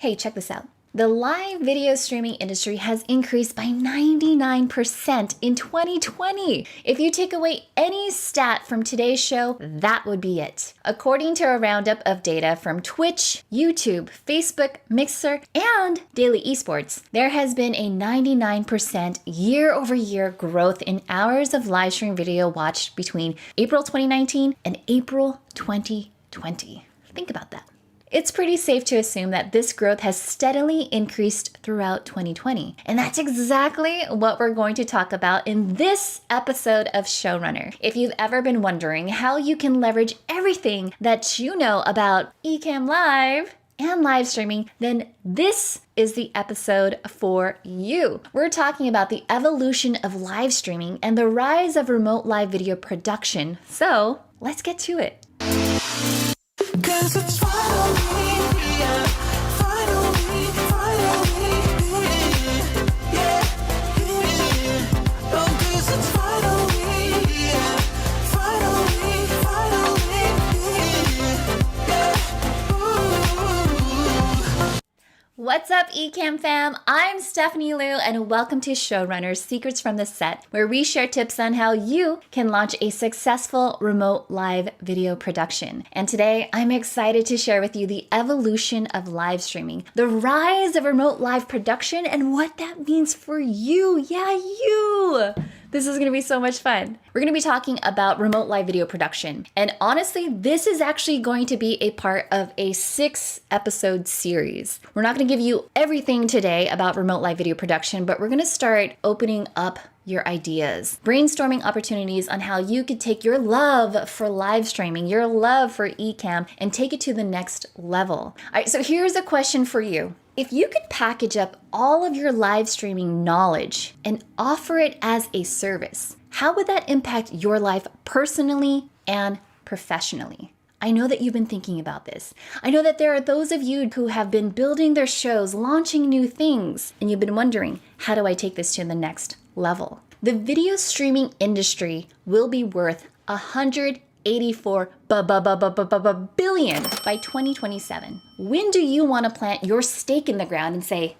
Hey, check this out. The live video streaming industry has increased by 99% in 2020. If you take away any stat from today's show, that would be it. According to a roundup of data from Twitch, YouTube, Facebook, Mixer, and Daily Esports, there has been a 99% year-over-year growth in hours of live stream video watched between April 2019 and April 2020. Think about that. It's pretty safe to assume that this growth has steadily increased throughout 2020. And that's exactly what we're going to talk about in this episode of Showrunner. If you've ever been wondering how you can leverage everything that you know about Ecamm Live and live streaming, then this is the episode for you. We're talking about the evolution of live streaming and the rise of remote live video production. So let's get to it. 'Cause it's finally here, finally, yeah. Oh, 'cause it's finally here, finally, yeah. Ooh. What's up, Ecamm fam? I'm Stephanie Liu, and welcome to Showrunner's Secrets from the Set, where we share tips on how you can launch a successful remote live video production. And today, I'm excited to share with you the evolution of live streaming, the rise of remote live production, and what that means for you. Yeah, you! This is going to be so much fun. We're going to be talking about remote live video production. And honestly, this is actually going to be a part of a 6-episode series. We're not going to give you everything today about remote live video production, but we're going to start opening up your ideas, brainstorming opportunities on how you could take your love for live streaming, your love for Ecamm, and take it to the next level. All right, so here's a question for you. If you could package up all of your live streaming knowledge and offer it as a service, how would that impact your life personally and professionally? I know that you've been thinking about this. I know that there are those of you who have been building their shows, launching new things, and you've been wondering, how do I take this to the next level? The video streaming industry will be worth $184 billion by 2027. When do you want to plant your stake in the ground and say,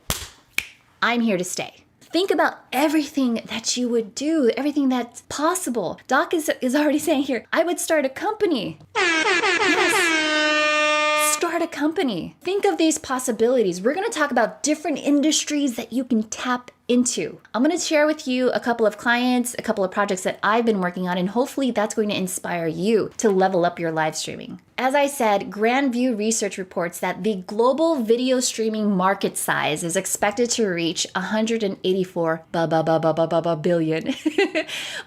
I'm here to stay? Think about everything that you would do, everything that's possible. Doc is already saying here, I would start a company. Yes. Start a company. Think of these possibilities. We're going to talk about different industries that you can tap into. I'm going to share with you a couple of clients, a couple of projects that I've been working on, and hopefully that's going to inspire you to level up your live streaming. As I said, Grandview Research reports that the global video streaming market size is expected to reach $184 billion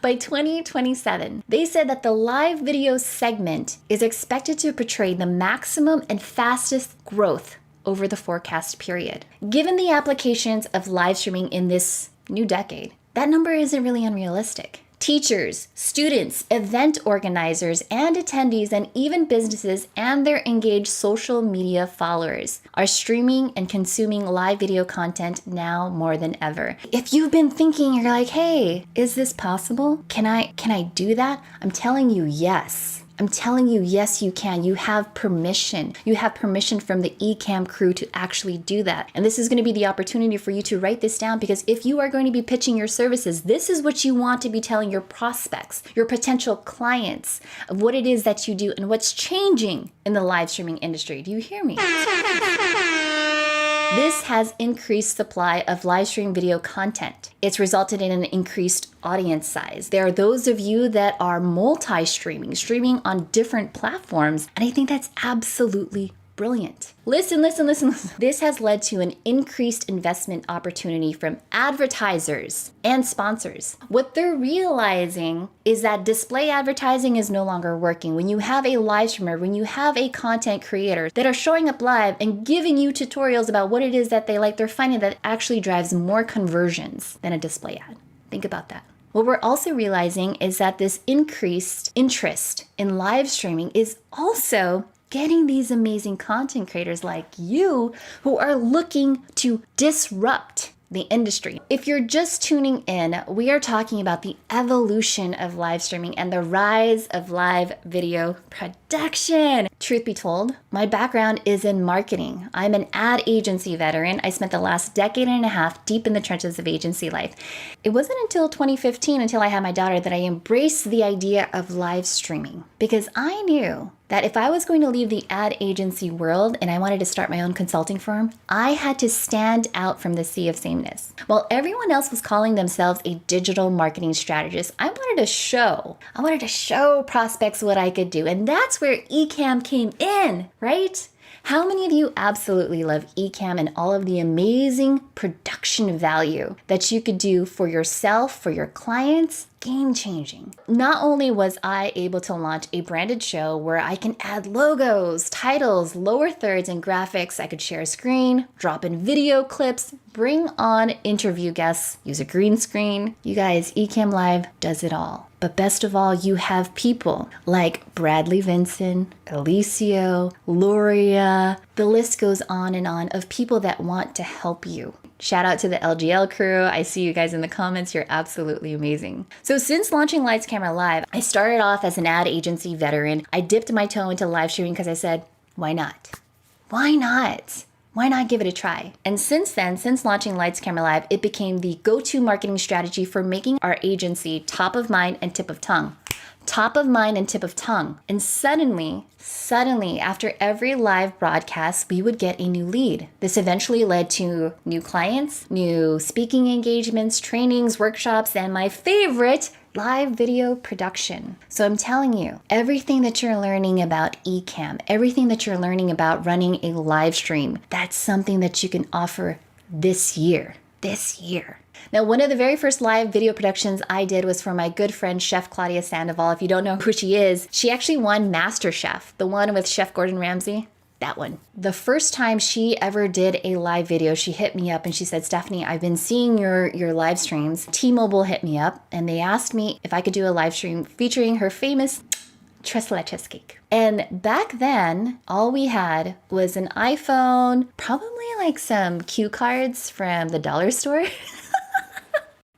by 2027. They said that the live video segment is expected to portray the maximum and fastest growth over the forecast period. Given the applications of live streaming in this new decade, that number isn't really unrealistic. Teachers, students, event organizers, and attendees, and even businesses and their engaged social media followers are streaming and consuming live video content now more than ever. If you've been thinking, you're like, hey, is this possible? Can I do that? I'm telling you, yes. I'm telling you, yes, you can. You have permission. You have permission from the Ecamm crew to actually do that. And this is going to be the opportunity for you to write this down, because if you are going to be pitching your services, this is what you want to be telling your prospects, your potential clients, of what it is that you do and what's changing in the live streaming industry. Do you hear me? This has increased supply of live stream video content. It's resulted in an increased audience size. There are those of you that are streaming on different platforms, and I think that's absolutely brilliant. Listen. This has led to an increased investment opportunity from advertisers and sponsors. What they're realizing is that display advertising is no longer working. When you have a live streamer, when you have a content creator that are showing up live and giving you tutorials about what it is that they like, they're finding that it actually drives more conversions than a display ad. Think about that. What we're also realizing is that this increased interest in live streaming is also getting these amazing content creators like you who are looking to disrupt the industry. If you're just tuning in, we are talking about the evolution of live streaming and the rise of live video production. production. Truth be told, my background is in marketing. I'm an ad agency veteran. I spent the last decade and a half deep in the trenches of agency life. It wasn't until 2015, until I had my daughter, that I embraced the idea of live streaming, because I knew that if I was going to leave the ad agency world and I wanted to start my own consulting firm, I had to stand out from the sea of sameness. While everyone else was calling themselves a digital marketing strategist, I wanted to show prospects what I could do. And that's where Ecamm came in, right? How many of you absolutely love Ecamm and all of the amazing production value that you could do for yourself, for your clients? Game changing. Not only was I able to launch a branded show where I can add logos, titles, lower thirds, and graphics, I could share a screen, drop in video clips, bring on interview guests, use a green screen. You guys, Ecamm Live does it all. But best of all, you have people like Bradley Vinson, Alicio, Loria. The list goes on of people that want to help you. Shout out to the LGL crew. I see you guys in the comments. You're absolutely amazing. So since launching Lights Camera Live, I started off as an ad agency veteran. I dipped my toe into live streaming because I said, why not? Why not? Why not give it a try? And since then, since launching Lights Camera Live, it became the go-to marketing strategy for making our agency top of mind and tip of tongue. Top of mind and tip of tongue. And suddenly, after every live broadcast, we would get a new lead. This eventually led to new clients, new speaking engagements, trainings, workshops, and my favorite, live video production. So I'm telling you, everything that you're learning about Ecamm, everything that you're learning about running a live stream, that's something that you can offer this year. Now, one of the very first live video productions I did was for my good friend, Chef Claudia Sandoval. If you don't know who she is, she actually won MasterChef, the one with Chef Gordon Ramsay. That one. The first time she ever did a live video, she hit me up and she said, Stephanie, I've been seeing your live streams. T-Mobile hit me up and they asked me if I could do a live stream featuring her famous tres leches cake. And back then, all we had was an iPhone, probably like some cue cards from the dollar store.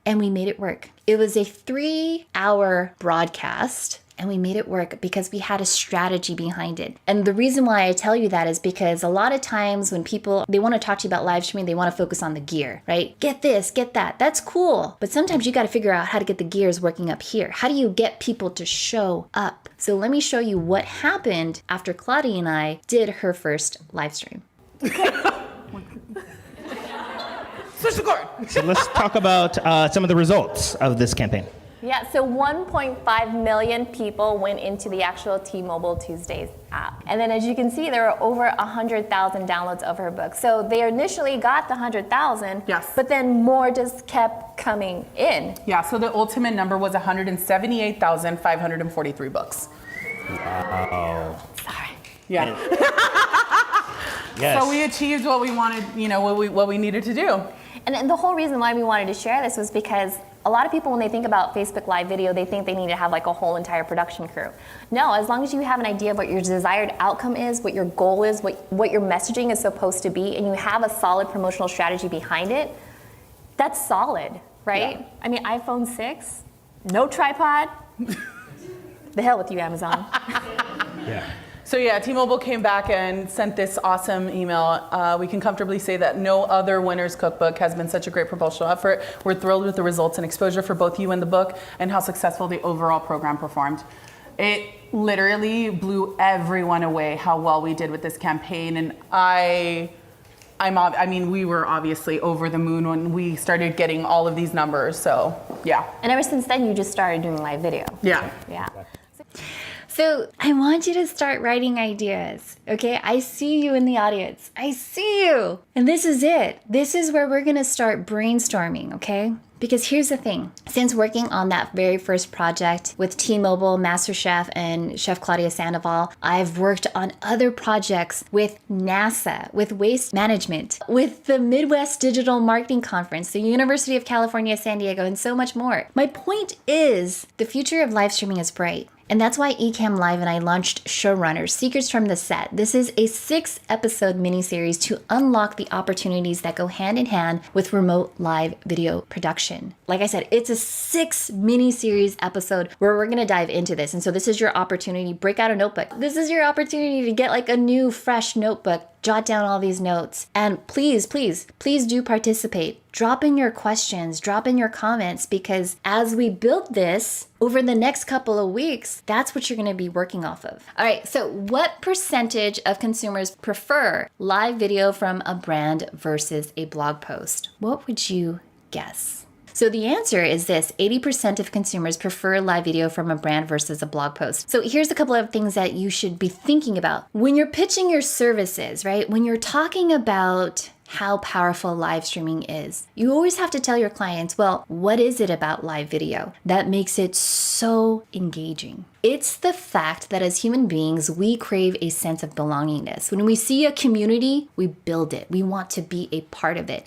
And we made it work. It was a 3-hour broadcast. And we made it work because we had a strategy behind it. And the reason why I tell you that is because a lot of times when people, they want to talk to you about live streaming, they want to focus on the gear, right? Get this, get that. That's cool. But sometimes you got to figure out how to get the gears working up here. How do you get people to show up? So let me show you what happened after Claudia and I did her first live stream. So let's talk about some of the results of this campaign. Yeah, so 1.5 million people went into the actual T-Mobile Tuesdays app. And then as you can see, there were over 100,000 downloads of her book. So they initially got the 100,000, Yes. but then more just kept coming in. Yeah, so the ultimate number was 178,543 books. Wow. Sorry. Yeah. Yes. So we achieved what we wanted, what we needed to do. And then the whole reason why we wanted to share this was because a lot of people, when they think about Facebook Live video, they think they need to have like a whole entire production crew. No, as long as you have an idea of what your desired outcome is, what your goal is, what your messaging is supposed to be, and you have a solid promotional strategy behind it, that's solid, right? Yeah. I mean, iPhone 6, no tripod. The hell with you, Amazon. Yeah. So yeah, T-Mobile came back and sent this awesome email. We can comfortably say that no other winner's cookbook has been such a great promotional effort. We're thrilled with the results and exposure for both you and the book and how successful the overall program performed. It literally blew everyone away how well we did with this campaign. And we were obviously over the moon when we started getting all of these numbers. So yeah. And ever since then, you just started doing live video. Yeah. Yeah. So I want you to start writing ideas, okay? I see you in the audience. I see you. And this is it. This is where we're gonna start brainstorming, okay? Because here's the thing. Since working on that very first project with T-Mobile, MasterChef, and Chef Claudia Sandoval, I've worked on other projects with NASA, with Waste Management, with the Midwest Digital Marketing Conference, the University of California, San Diego, and so much more. My point is, the future of live streaming is bright. And that's why Ecamm Live and I launched Showrunner, Secrets from the Set. This is a 6-episode miniseries to unlock the opportunities that go hand in hand with remote live video production. Like I said, it's a 6 miniseries episode where we're gonna dive into this. And so this is your opportunity. Break out a notebook. This is your opportunity to get like a new, fresh notebook. Jot down all these notes. And please do participate. Drop in your questions, drop in your comments, because as we build this over the next couple of weeks, that's what you're gonna be working off of. All right, so what percentage of consumers prefer live video from a brand versus a blog post? What would you guess? So the answer is this: 80% of consumers prefer live video from a brand versus a blog post. So here's a couple of things that you should be thinking about when you're pitching your services, right? When you're talking about how powerful live streaming is, you always have to tell your clients, well, what is it about live video that makes it so engaging? It's the fact that as human beings, we crave a sense of belongingness. When we see a community, we build it. We want to be a part of it.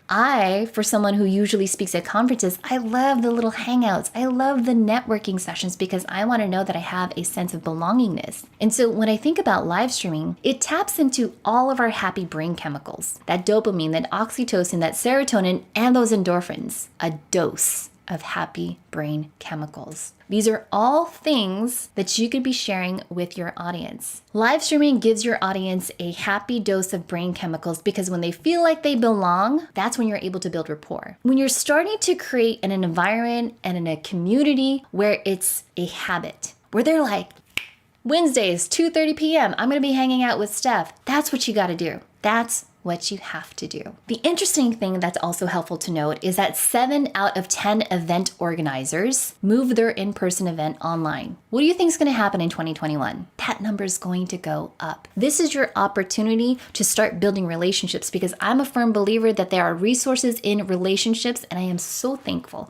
For someone who usually speaks at conferences, I love the little hangouts. I love the networking sessions because I want to know that I have a sense of belongingness. And so when I think about live streaming, it taps into all of our happy brain chemicals, that dopamine, that oxytocin, that serotonin, and those endorphins, a dose of happy brain chemicals. These are all things that you could be sharing with your audience. Live streaming gives your audience a happy dose of brain chemicals because when they feel like they belong, that's when you're able to build rapport. When you're starting to create an environment and in a community where it's a habit, where they're like, Wednesdays, 2:30 p.m., I'm gonna be hanging out with Steph. That's what you gotta do. That's what you have to do. The interesting thing that's also helpful to note is that 7 out of 10 event organizers move their in-person event online. What do you think is going to happen in 2021? That number is going to go up. This is your opportunity to start building relationships, because I'm a firm believer that there are resources in relationships, and I am so thankful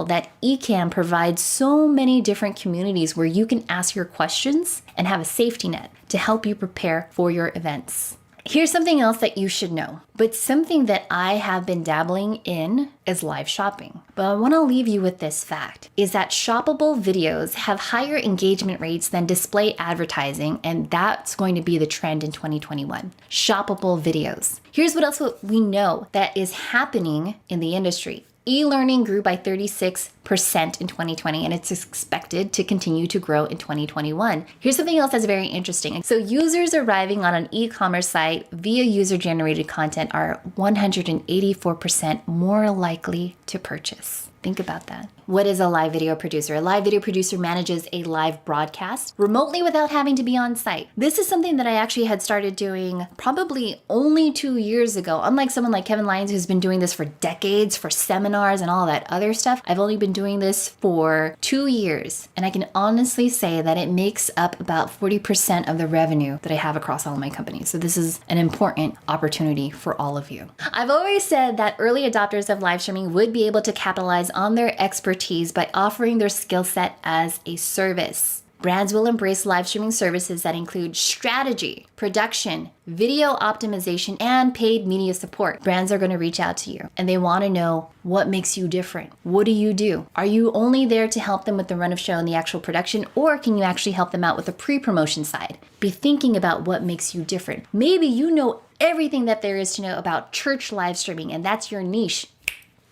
that Ecamm provides so many different communities where you can ask your questions and have a safety net to help you prepare for your events. Here's something else that you should know, but something that I have been dabbling in is live shopping. But I want to leave you with this fact, is that shoppable videos have higher engagement rates than display advertising, and that's going to be the trend in 2021. Shoppable videos. Here's what else we know that is happening in the industry. E-learning grew by 36% in 2020, and it's expected to continue to grow in 2021. Here's something else that's very interesting. So users arriving on an e-commerce site via user-generated content are 184% more likely to purchase. Think about that. What is a live video producer? A live video producer manages a live broadcast remotely without having to be on site. This is something that I actually had started doing probably only 2 years ago. Unlike someone like Kevin Lyons, who's been doing this for decades, for seminars and all that other stuff, I've only been doing this for 2 years. And I can honestly say that it makes up about 40% of the revenue that I have across all of my companies. So this is an important opportunity for all of you. I've always said that early adopters of live streaming would be able to capitalize on their expertise by offering their skill set as a service. Brands will embrace live streaming services that include strategy, production, video optimization, and paid media support. Brands are going to reach out to you and they want to know what makes you different. What do you do? Are you only there to help them with the run of show and the actual production, or can you actually help them out with the pre-promotion side? Be thinking about what makes you different. Maybe you know everything that there is to know about church live streaming and that's your niche.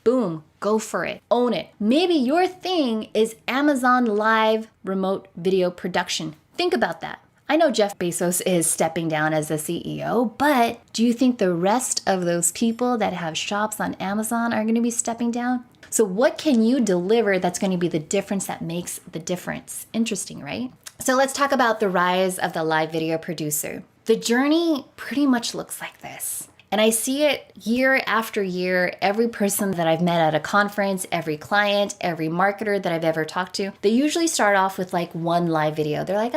Boom, go for it, own it. Maybe your thing is Amazon live remote video production. Think about that. I know Jeff Bezos is stepping down as the CEO, but do you think the rest of those people that have shops on Amazon are going to be stepping down? So what can you deliver that's going to be the difference that makes the difference? Interesting, right? So let's talk about the rise of the live video producer. The journey pretty much looks like this. And I see it year after year. Every person that I've met at a conference, every client, every marketer that I've ever talked to, they usually start off with like one live video. They're like,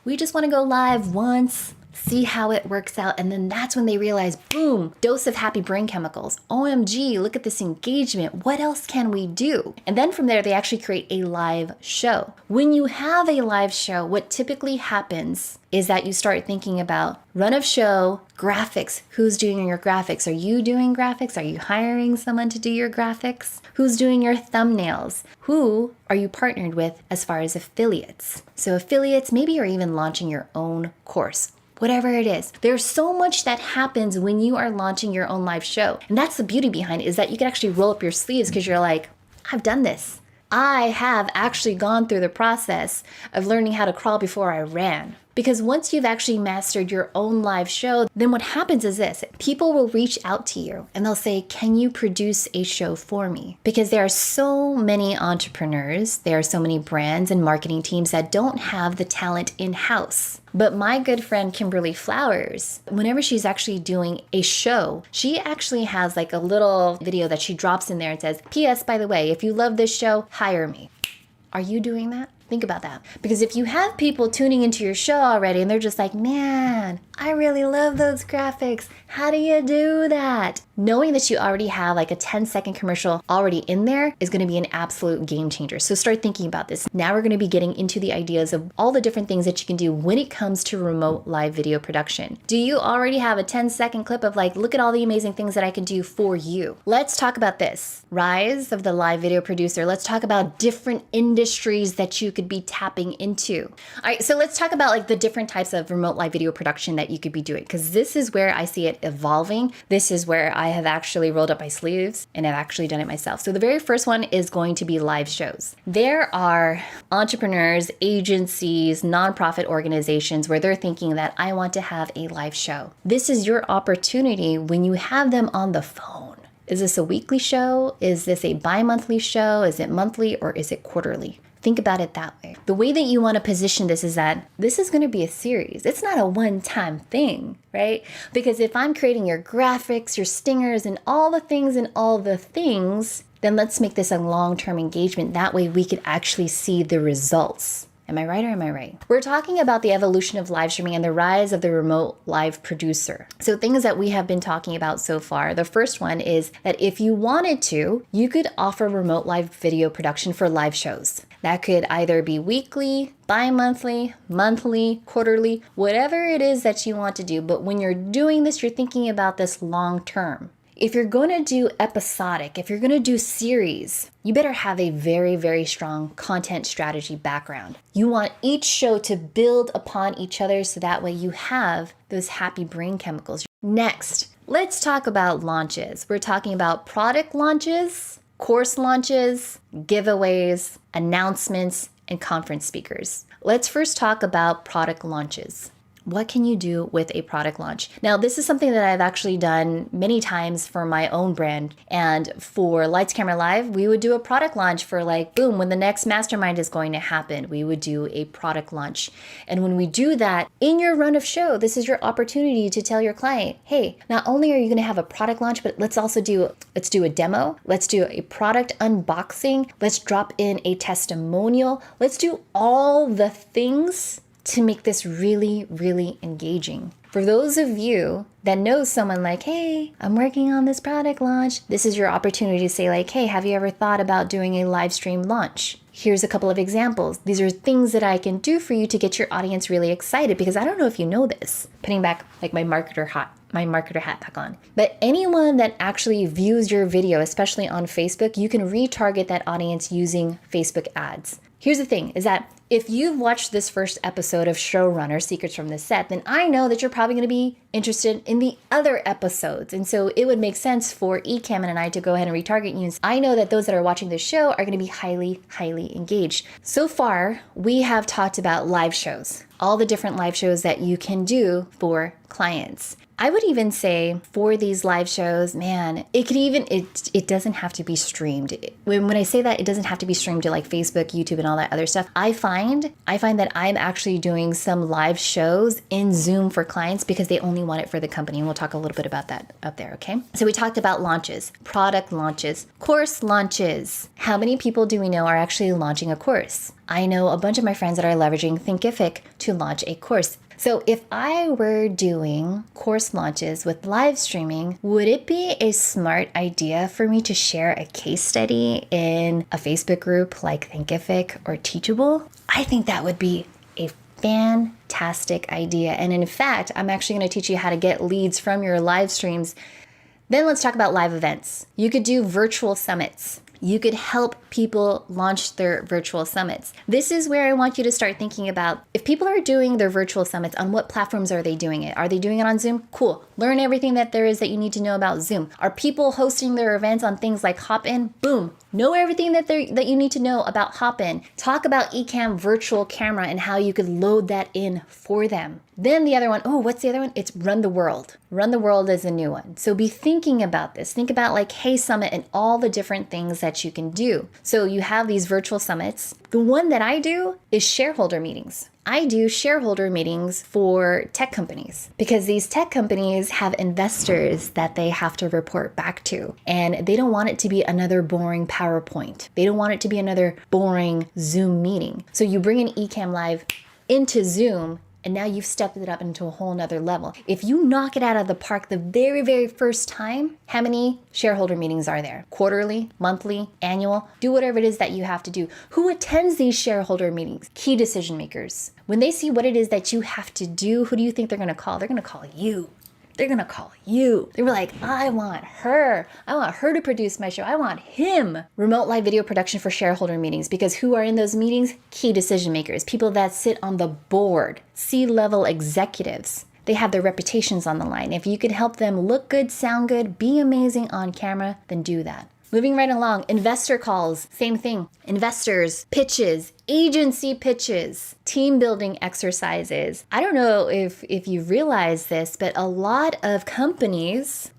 we just want to go live once. see how it works out. And then that's when they realize, boom, dose of happy brain chemicals. OMG, look at this engagement. What else can we do? And then from there, they actually create a live show. When you have a live show, what typically happens is that you start thinking about run of show, graphics. Who's doing your graphics? Are you doing graphics? Are you hiring someone to do your graphics? Who's doing your thumbnails? Who are you partnered with as far as affiliates? So affiliates, maybe you're even launching your own course. Whatever it is. There's so much that happens when you are launching your own live show. And that's the beauty behind it, is that you can actually roll up your sleeves because you're like, I've done this. I have actually gone through the process of learning how to crawl before I ran. Because once you've actually mastered your own live show, then what happens is this. People will reach out to you and they'll say, can you produce a show for me? Because there are so many entrepreneurs, there are so many brands and marketing teams that don't have the talent in-house. But my good friend Kimberly Flowers, whenever she's actually doing a show, she actually has like a little video that she drops in there and says, P.S. by the way, if you love this show, hire me. Are you doing that? Think about that. Because if you have people tuning into your show already and they're just like, man, I really love those graphics. How do you do that? Knowing that you already have like a 10-second commercial already in there is going to be an absolute game changer. So start thinking about this. Now we're going to be getting into the ideas of all the different things that you can do when it comes to remote live video production. Do you already have a 10-second clip of like, look at all the amazing things that I can do for you? Let's talk about this. Rise of the live video producer. Let's talk about different industries that you could be tapping into. All right, so let's talk about like the different types of remote live video production that you could be doing, because this is where I see it evolving. This is where I have actually rolled up my sleeves and I've actually done it myself. So the very first one is going to be live shows. There are entrepreneurs, agencies, nonprofit organizations where they're thinking that I want to have a live show. This is your opportunity when you have them on the phone. Is this a weekly show? Is this a bi-monthly show? Is it monthly or is it quarterly? Think about it that way. The way that you want to position this is that this is going to be a series. It's not a one-time thing, right? Because if I'm creating your graphics, your stingers, and all the things, then let's make this a long-term engagement. That way we could actually see the results. Am I right or am I right? We're talking about the evolution of live streaming and the rise of the remote live producer. So things that we have been talking about so far. The first one is that if you wanted to, you could offer remote live video production for live shows. That could either be weekly, bi-monthly, monthly, quarterly, whatever it is that you want to do. But when you're doing this, you're thinking about this long term. If you're going to do episodic, if you're going to do series, you better have a very, very strong content strategy background. You want each show to build upon each other so that way you have those happy brain chemicals. Next, let's talk about launches. We're talking about product launches, course launches, giveaways, announcements, and conference speakers. Let's first talk about product launches. What can you do with a product launch? Now, this is something that I've actually done many times for my own brand. And for Lights Camera Live, we would do a product launch for like, boom, when the next mastermind is going to happen, we would do a product launch. And when we do that in your run of show, this is your opportunity to tell your client, hey, not only are you going to have a product launch, but let's do a demo. Let's do a product unboxing. Let's drop in a testimonial. Let's do all the things to make this really, really engaging. For those of you that know someone like, hey, I'm working on this product launch, this is your opportunity to say like, hey, have you ever thought about doing a live stream launch? Here's a couple of examples. These are things that I can do for you to get your audience really excited, because I don't know if you know this. Putting back like my marketer hat back on. But anyone that actually views your video, especially on Facebook, you can retarget that audience using Facebook ads. Here's the thing, is that if you've watched this first episode of Showrunner, Secrets from the Set, then I know that you're probably going to be interested in the other episodes. And so it would make sense for Ecamm and I to go ahead and retarget you. I know that those that are watching this show are going to be highly, highly engaged. So far, we have talked about live shows, all the different live shows that you can do for clients. I would even say for these live shows, man, it doesn't have to be streamed. When I say that, it doesn't have to be streamed to like Facebook, YouTube, and all that other stuff. I find that I'm actually doing some live shows in Zoom for clients because they only want it for the company. And we'll talk a little bit about that up there, okay? So we talked about launches, product launches, course launches. How many people do we know are actually launching a course? I know a bunch of my friends that are leveraging Thinkific to launch a course. So if I were doing course launches with live streaming, would it be a smart idea for me to share a case study in a Facebook group like Thinkific or Teachable? I think that would be a fantastic idea. And in fact, I'm actually going to teach you how to get leads from your live streams. Then let's talk about live events. You could do virtual summits. You could help people launch their virtual summits. This is where I want you to start thinking about if people are doing their virtual summits, on what platforms are they doing it? Are they doing it on Zoom? Cool. Learn everything that there is that you need to know about Zoom. Are people hosting their events on things like Hopin? Boom. Know everything that you need to know about Hopin. Talk about Ecamm virtual camera and how you could load that in for them. Then the other one, what's the other one? It's Run the World. Run the World is a new one. So be thinking about this. Think about like Hey Summit and all the different things that you can do. So you have these virtual summits. The one that I do is shareholder meetings. I do shareholder meetings for tech companies because these tech companies have investors that they have to report back to, and they don't want it to be another boring PowerPoint. They don't want it to be another boring Zoom meeting. So you bring an Ecamm Live into Zoom, and now you've stepped it up into a whole nother level. If you knock it out of the park the very, very first time, how many shareholder meetings are there? Quarterly, monthly, annual? Do whatever it is that you have to do. Who attends these shareholder meetings? Key decision makers. When they see what it is that you have to do, who do you think they're gonna call? They're gonna call you. They're gonna call you. They were like, I want her. I want her to produce my show. I want him. Remote live video production for shareholder meetings, because who are in those meetings? Key decision makers, people that sit on the board, C-level executives. They have their reputations on the line. If you could help them look good, sound good, be amazing on camera, then do that. Moving right along, investor calls, same thing. Investors, pitches, agency pitches, team building exercises. I don't know if you realize this, but a lot of companies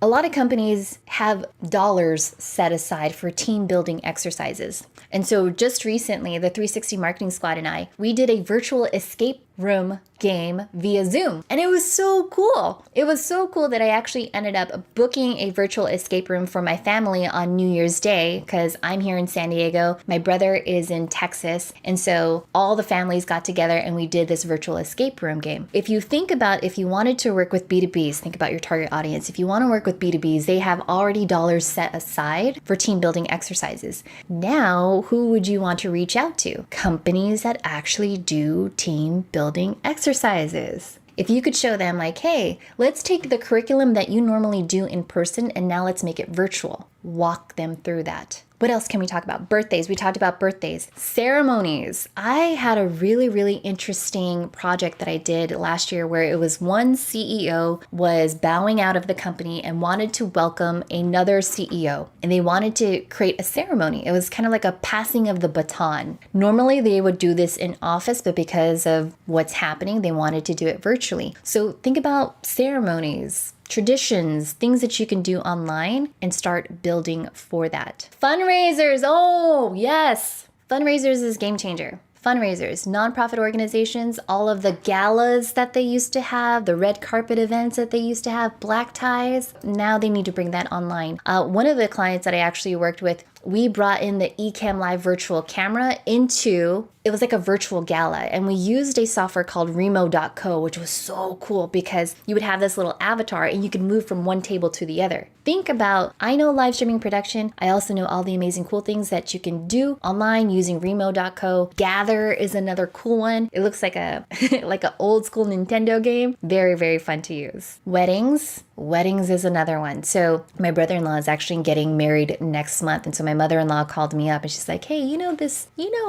have dollars set aside for team building exercises. And so just recently, the 360 Marketing Squad and I, we did a virtual escape room game via Zoom. And it was so cool. It was so cool that I actually ended up booking a virtual escape room for my family on New Year's Day, because I'm here in San Diego. My brother is in Texas. And so all the families got together and we did this virtual escape room game. If you think about, if you wanted to work with B2Bs, think about your target audience. If you want to work with B2Bs, they have already dollars set aside for team building exercises. Now, who would you want to reach out to? Companies that actually do team building exercises. If you could show them like, hey, let's take the curriculum that you normally do in person and now let's make it virtual. Walk them through that. What else can we talk about? Birthdays. We talked about birthdays. Ceremonies. I had a really, really interesting project that I did last year where it was one CEO was bowing out of the company and wanted to welcome another CEO. And they wanted to create a ceremony. It was kind of like a passing of the baton. Normally they would do this in office, but because of what's happening, they wanted to do it virtually. So think about ceremonies, traditions, things that you can do online and start building for that. Fundraisers. Oh, yes. Fundraisers is game changer. Fundraisers, nonprofit organizations, all of the galas that they used to have, the red carpet events that they used to have, black ties, now they need to bring that online. One of the clients that I actually worked with, we brought in the Ecamm Live virtual camera into, it was like a virtual gala, and we used a software called remo.co, which was so cool because you would have this little avatar and you could move from one table to the other. Think about, I know live streaming production. I also know all the amazing cool things that you can do online using remo.co. Gather is another cool one. It looks like a like an old school Nintendo game. Very, very fun to use. Weddings is another one. So my brother-in-law is actually getting married next month. And so my mother-in-law called me up and she's like, hey, you know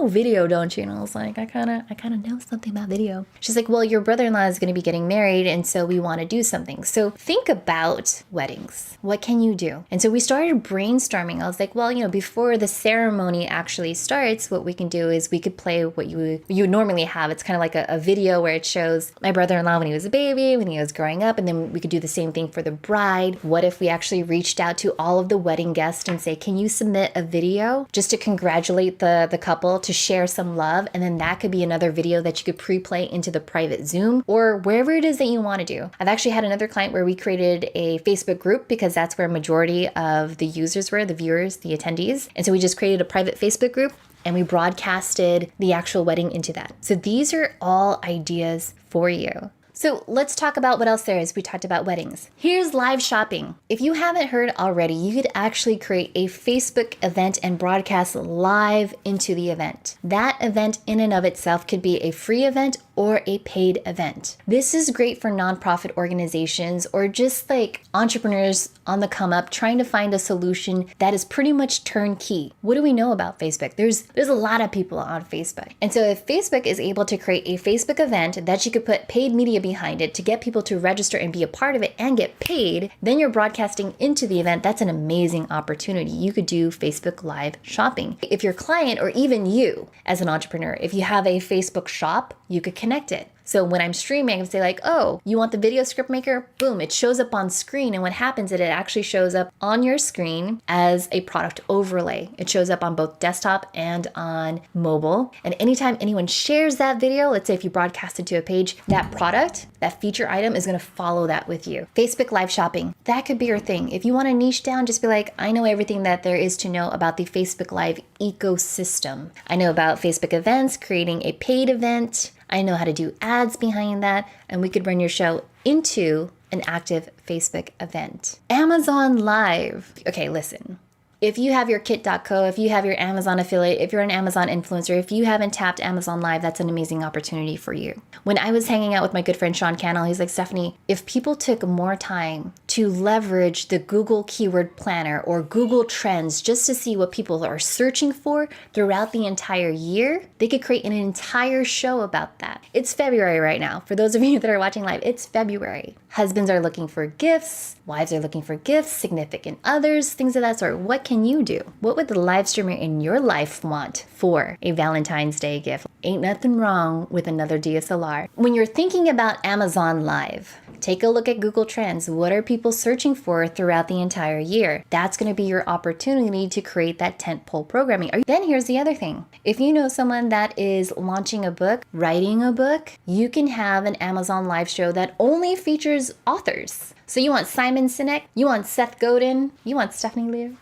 video, don't you? And I was like, I kind of know something about video. She's like, well, your brother-in-law is going to be getting married. And so we want to do something. So think about weddings. What can you do? And so we started brainstorming. I was like, well, before the ceremony actually starts, what we can do is we could play what you would normally have. It's kind of like a video where it shows my brother-in-law when he was a baby, when he was growing up. And then we could do the same thing for the bride. What if we actually reached out to all of the wedding guests and say, can you submit a video just to congratulate the couple, to share some love? And then that could be another video that you could pre-play into the private Zoom or wherever it is that you want to do. I've actually had another client where we created a Facebook group because that's where a majority of the users were, the viewers, the attendees. And so we just created a private Facebook group and we broadcasted the actual wedding into that. So these are all ideas for you. So let's talk about what else there is. We talked about weddings. Here's live shopping. If you haven't heard already, you could actually create a Facebook event and broadcast live into the event. That event in and of itself could be a free event or a paid event. This is great for nonprofit organizations or just like entrepreneurs on the come up trying to find a solution that is pretty much turnkey. What do we know about Facebook? There's a lot of people on Facebook. And so if Facebook is able to create a Facebook event that you could put paid media behind it to get people to register and be a part of it and get paid, then you're broadcasting into the event. That's an amazing opportunity. You could do Facebook live shopping. If your client or even you as an entrepreneur, if you have a Facebook shop, you could connect it. So when I'm streaming, I can say like, oh, you want the video script maker? Boom, it shows up on screen. And what happens is it actually shows up on your screen as a product overlay. It shows up on both desktop and on mobile. And anytime anyone shares that video, let's say if you broadcast it to a page, that product, that feature item is going to follow that with you. Facebook live shopping, that could be your thing. If you want to niche down, just be like, I know everything that there is to know about the Facebook live ecosystem. I know about Facebook events, creating a paid event. I know how to do ads behind that, and we could run your show into an active Facebook event. Amazon Live. Okay, listen. If you have your kit.co, if you have your Amazon affiliate, if you're an Amazon influencer, if you haven't tapped Amazon Live, that's an amazing opportunity for you. When I was hanging out with my good friend Sean Cannell, he's like, Stephanie, if people took more time to leverage the Google Keyword Planner or Google Trends just to see what people are searching for throughout the entire year, they could create an entire show about that. It's February right now. For those of you that are watching live, it's February. Husbands are looking for gifts, wives are looking for gifts, significant others, things of that sort. What can you do? What would the live streamer in your life want for a Valentine's Day gift? Ain't nothing wrong with another DSLR. When you're thinking about Amazon Live, take a look at Google Trends. What are people searching for throughout the entire year? That's going to be your opportunity to create that tentpole programming. Then here's the other thing. If you know someone that is launching a book, writing a book, you can have an Amazon Live show that only features authors. So you want Simon Sinek, you want Seth Godin, you want Stephanie Liu.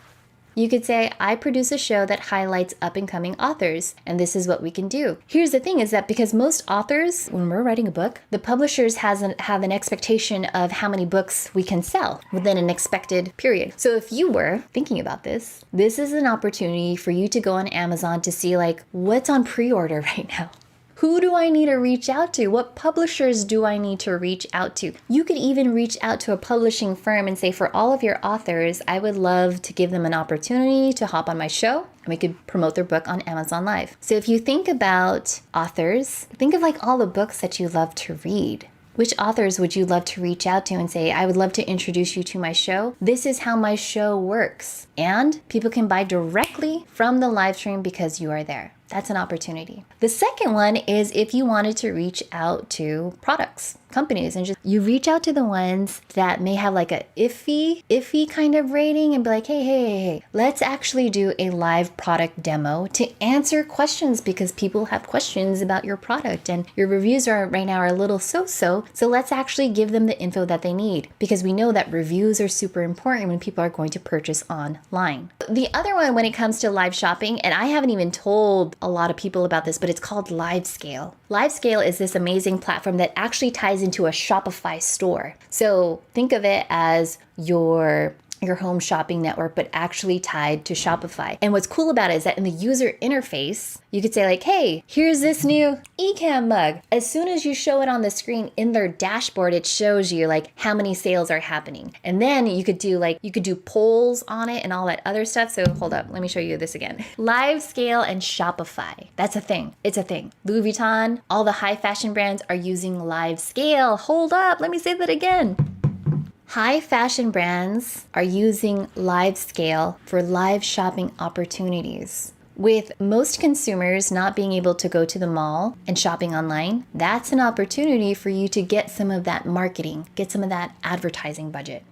You could say, I produce a show that highlights up and coming authors, and this is what we can do. Here's the thing is that because most authors, when we're writing a book, the publishers have an expectation of how many books we can sell within an expected period. So if you were thinking about this is an opportunity for you to go on Amazon to see like what's on pre-order right now. Who do I need to reach out to? What publishers do I need to reach out to? You could even reach out to a publishing firm and say, for all of your authors, I would love to give them an opportunity to hop on my show and we could promote their book on Amazon Live. So if you think about authors, think of like all the books that you love to read. Which authors would you love to reach out to and say, I would love to introduce you to my show? This is how my show works. And people can buy directly from the live stream because you are there. That's an opportunity. The second one is if you wanted to reach out to products, companies, and just you reach out to the ones that may have like a iffy kind of rating and be like, hey, let's actually do a live product demo to answer questions because people have questions about your product and your reviews right now are a little so-so. So let's actually give them the info that they need because we know that reviews are super important when people are going to purchase online. The other one when it comes to live shopping, and I haven't even told a lot of people about this, but it's called LiveScale. LiveScale is this amazing platform that actually ties into a Shopify store. So think of it as your home shopping network, but actually tied to Shopify. And what's cool about it is that in the user interface, you could say like, hey, here's this new Ecamm mug. As soon as you show it on the screen in their dashboard, it shows you like how many sales are happening. And then you could do polls on it and all that other stuff. So hold up, let me show you this again. LiveScale and Shopify. That's a thing. It's a thing. Louis Vuitton, all the high fashion brands are using LiveScale. Hold up, let me say that again. High fashion brands are using LiveScale for live shopping opportunities. With most consumers not being able to go to the mall and shopping online, that's an opportunity for you to get some of that marketing, get some of that advertising budget.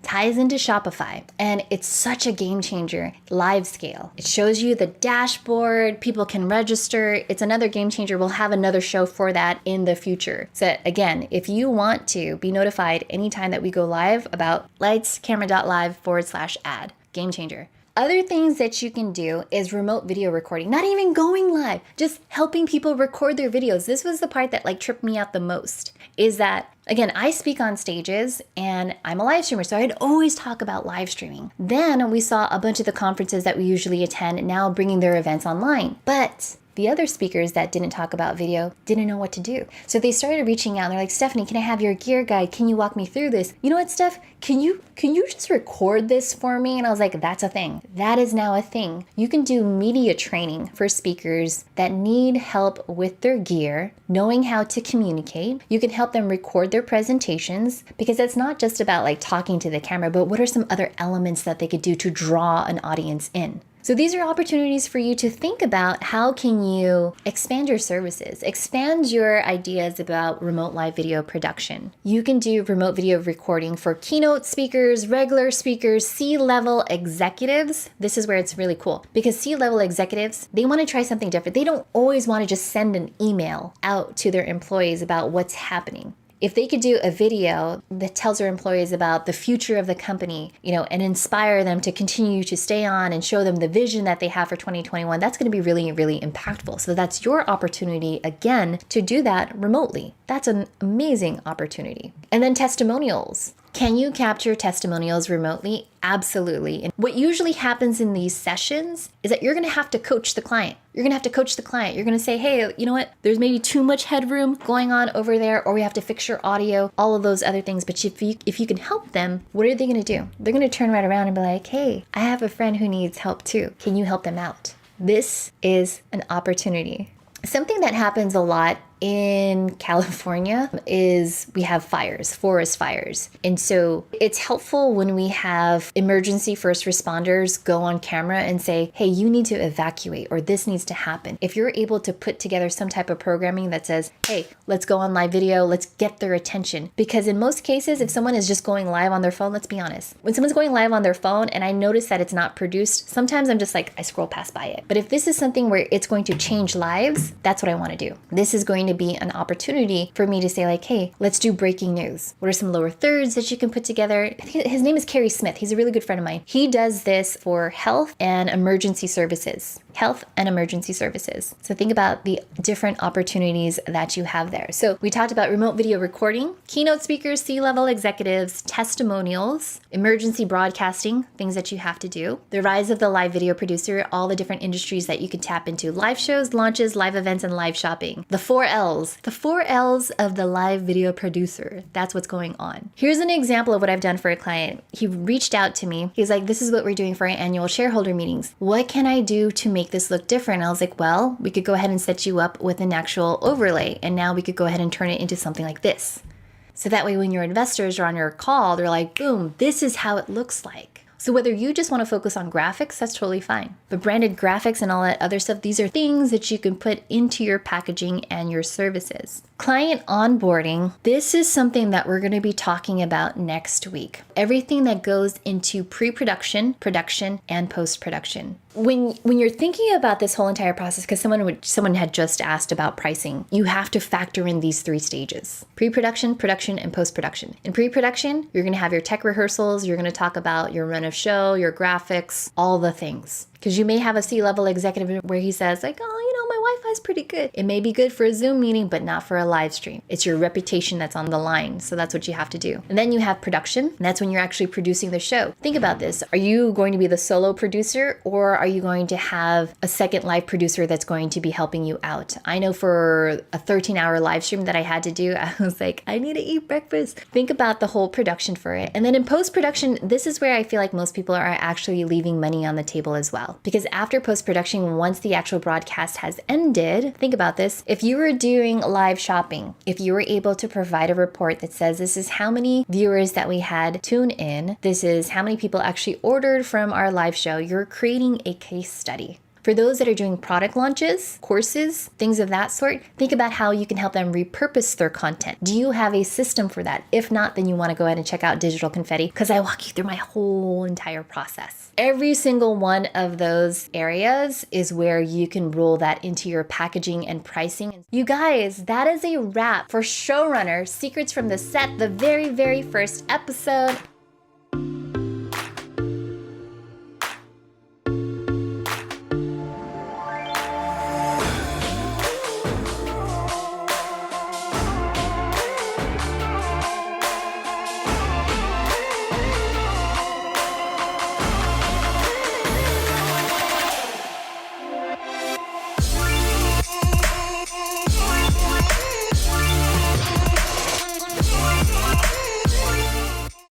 Ties into Shopify, and it's such a game changer. LiveScale. It shows you the dashboard, people can register. It's another game changer. We'll have another show for that in the future. So again, if you want to be notified anytime that we go live about lights, camera.live/ad, game changer. Other things that you can do is remote video recording, not even going live, just helping people record their videos. This was the part that like tripped me out the most, is that again, I speak on stages and I'm a live streamer, so I'd always talk about live streaming. Then we saw a bunch of the conferences that we usually attend now bringing their events online. But the other speakers that didn't talk about video didn't know what to do. So they started reaching out and they're like, Stephanie, can I have your gear guide? Can you walk me through this? You know what, Steph? Can you just record this for me? And I was like, that's a thing. That is now a thing. You can do media training for speakers that need help with their gear, knowing how to communicate. You can help them record their presentations, because it's not just about like talking to the camera, but what are some other elements that they could do to draw an audience in? So these are opportunities for you to think about how can you expand your services, expand your ideas about remote live video production. You can do remote video recording for keynote speakers, regular speakers, C-level executives. This is where it's really cool, because C-level executives, they want to try something different. They don't always want to just send an email out to their employees about what's happening. If they could do a video that tells their employees about the future of the company, and inspire them to continue to stay on and show them the vision that they have for 2021, that's going to be really, really impactful. So that's your opportunity, again, to do that remotely. That's an amazing opportunity. And then testimonials. Can you capture testimonials remotely? Absolutely. And what usually happens in these sessions is that you're going to have to coach the client. You're going to have to coach the client. You're going to say, hey, you know what? There's maybe too much headroom going on over there, or we have to fix your audio, all of those other things. But if you can help them, what are they going to do? They're going to turn right around and be like, hey, I have a friend who needs help too. Can you help them out? This is an opportunity. Something that happens a lot in California is we have fires, forest fires. And so it's helpful when we have emergency first responders go on camera and say, hey, you need to evacuate, or this needs to happen. If you're able to put together some type of programming that says, hey, let's go on live video, let's get their attention. Because in most cases, if someone is just going live on their phone, let's be honest, when someone's going live on their phone and I notice that it's not produced, sometimes I'm just like, I scroll past by it. But if this is something where it's going to change lives, that's what I want to do. This is going to be an opportunity for me to say like, hey, let's do breaking news. What are some lower thirds that you can put together? I think his name is Kerry Smith. He's a really good friend of mine. He does this for health and emergency services. So think about the different opportunities that you have there. So we talked about remote video recording, keynote speakers, C-level executives, testimonials, emergency broadcasting, things that you have to do, the rise of the live video producer, all the different industries that you can tap into, live shows, launches, live events, and live shopping. The 4 L's of the live video producer. That's what's going on. Here's an example of what I've done for a client. He reached out to me. He's like, this is what we're doing for our annual shareholder meetings. What can I do to make this look different? And I was like, well, we could go ahead and set you up with an actual overlay, and now we could go ahead and turn it into something like this. So that way when your investors are on your call, they're like, boom, this is how it looks like. So whether you just want to focus on graphics, that's totally fine. But branded graphics and all that other stuff, these are things that you can put into your packaging and your services. Client onboarding, this is something that we're going to be talking about next week. Everything that goes into pre-production, production, and post-production. When you're thinking about this whole entire process, because someone had just asked about pricing, you have to factor in these 3 stages: pre-production, production, and post-production. In pre-production, you're going to have your tech rehearsals, you're going to talk about your run of show, your graphics, all the things. Because you may have a C-level executive where he says like, oh, my Wi-Fi's pretty good. It may be good for a Zoom meeting, but not for a live stream. It's your reputation that's on the line. So that's what you have to do. And then you have production. And that's when you're actually producing the show. Think about this. Are you going to be the solo producer, or are you going to have a second live producer that's going to be helping you out? I know for a 13-hour live stream that I had to do, I was like, I need to eat breakfast. Think about the whole production for it. And then in post-production, this is where I feel like most people are actually leaving money on the table as well. Because after post-production, once the actual broadcast has ended, think about this. If you were doing live shopping, if you were able to provide a report that says this is how many viewers that we had tune in, this is how many people actually ordered from our live show, you're creating a case study. For those that are doing product launches, courses, things of that sort, think about how you can help them repurpose their content. Do you have a system for that? If not, then you want to go ahead and check out Digital Confetti, because I walk you through my whole entire process. Every single one of those areas is where you can roll that into your packaging and pricing. You guys, that is a wrap for Showrunner, Secrets from the Set, the very, very first episode.